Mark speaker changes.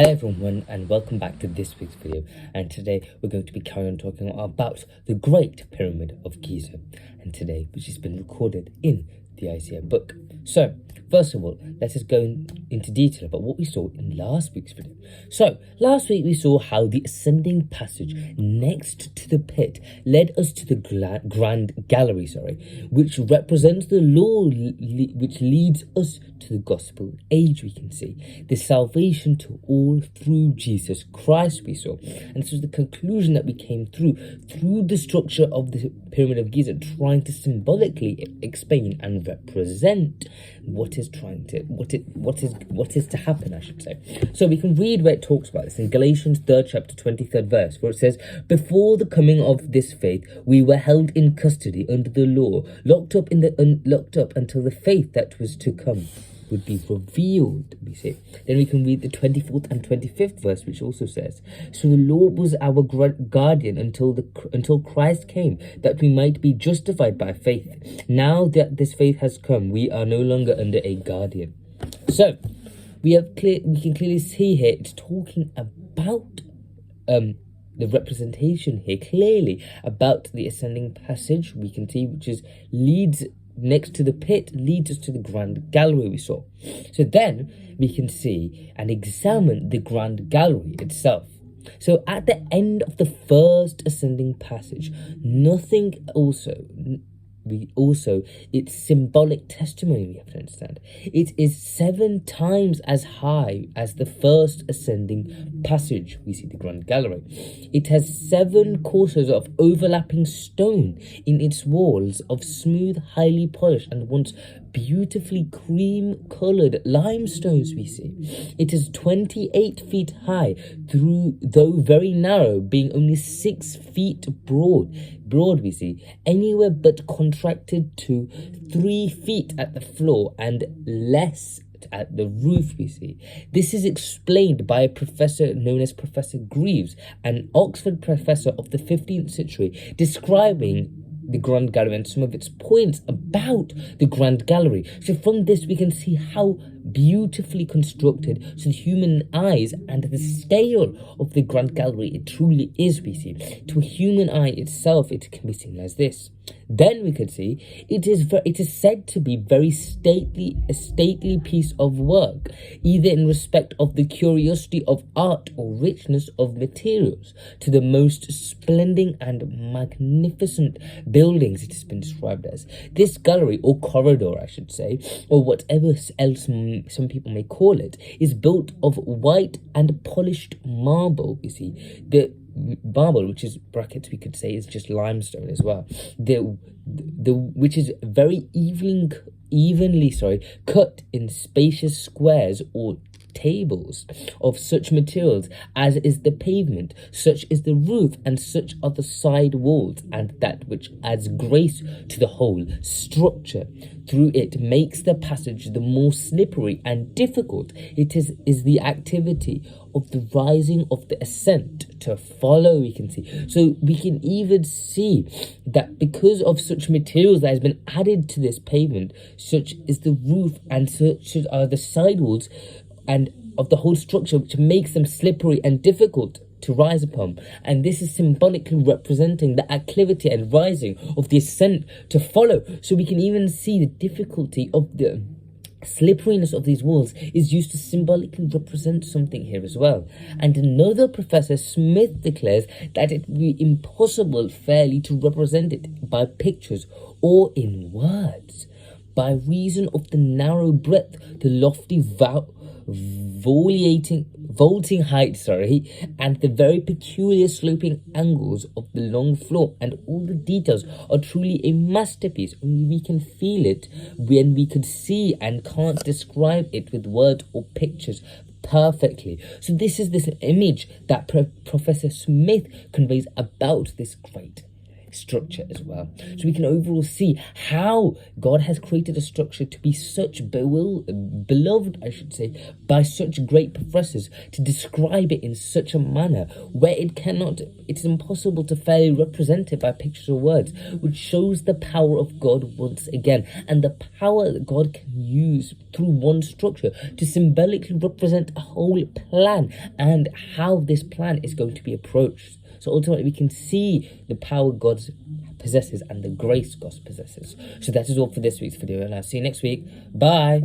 Speaker 1: Hello everyone and welcome back to this week's video, and today we're going to be carrying on talking about the Great Pyramid of Giza, and today which has been recorded in the Isaiah book. So first of all, let us go into detail about what we saw in last week's video. So last week we saw how the ascending passage next to the pit led us to the Grand Gallery, which represents the law which leads us to the gospel age. We can see the salvation to all through Jesus Christ we saw, and this was the conclusion that we came through the structure of the Pyramid of Giza, trying to symbolically explain and represent what is to happen, I should say. So we can read where it talks about this in Galatians 3rd chapter 23rd verse, where it says, "Before the coming of this faith, we were held in custody under the law, locked up until the faith that was to come would be revealed," we see. Then we can read the 24th and 25th verse, which also says, "So the law was our guardian until Christ came, that we might be justified by faith. Now that this faith has come, we are no longer under a guardian." So we can clearly see here it's talking about the representation here, clearly about the ascending passage. We can see which is leads next to the pit, leads us to the Grand Gallery we saw. So then we can see and examine the Grand Gallery itself. So at the end of the first ascending passage, it's symbolic testimony, we have to understand. It is 7 times as high as the first ascending passage. We see the Grand Gallery. It has 7 courses of overlapping stone in its walls of smooth, highly polished and once beautifully cream-colored limestones, we see. It is 28 feet high, though very narrow, being only 6 feet broad, we see, anywhere but contracted to 3 feet at the floor and less at the roof, we see. This is explained by a professor known as Professor Greaves, an Oxford professor of the 15th century, describing the Grand Gallery and some of its points about the Grand Gallery. So from this we can see how beautifully constructed to the human eyes and the scale of the Grand Gallery it truly is, we see. To a human eye itself, it can be seen as this. Then we can see it is said to be a stately piece of work, either in respect of the curiosity of art or richness of materials, to the most splendid and magnificent buildings it has been described as. This gallery, or corridor I should say, or whatever else some people may call it, is built of white and polished marble, you see. The marble, which is brackets we could say is just limestone as well, which is very evenly cut in spacious squares or tables of such materials as is the pavement, such is the roof, and such are the side walls, and that which adds grace to the whole structure through it makes the passage the more slippery and difficult. It is the activity of the rising of the ascent to follow, we can see. So we can even see that because of such materials that has been added to this pavement, such is the roof and such are the sidewalls and of the whole structure, which makes them slippery and difficult to rise upon. And this is symbolically representing the acclivity and rising of the ascent to follow. So we can even see the difficulty of the slipperiness of these walls is used to symbolically represent something here as well. And another Professor Smith declares that it would be impossible fairly to represent it by pictures or in words, by reason of the narrow breadth, the lofty vaulting height, and the very peculiar sloping angles of the long floor, and all the details are truly a masterpiece. Only we can feel it when we could see and can't describe it with words or pictures perfectly. So this is this image that Professor Smith conveys about this great structure as well. So we can overall see how God has created a structure to be such beloved, I should say, by such great professors, to describe it in such a manner where it's impossible to fairly represent it by pictures or words, which shows the power of God once again, and the power that God can use through one structure to symbolically represent a whole plan and how this plan is going to be approached. So ultimately we can see the power God possesses and the grace God possesses. So that is all for this week's video, and I'll see you next week. Bye.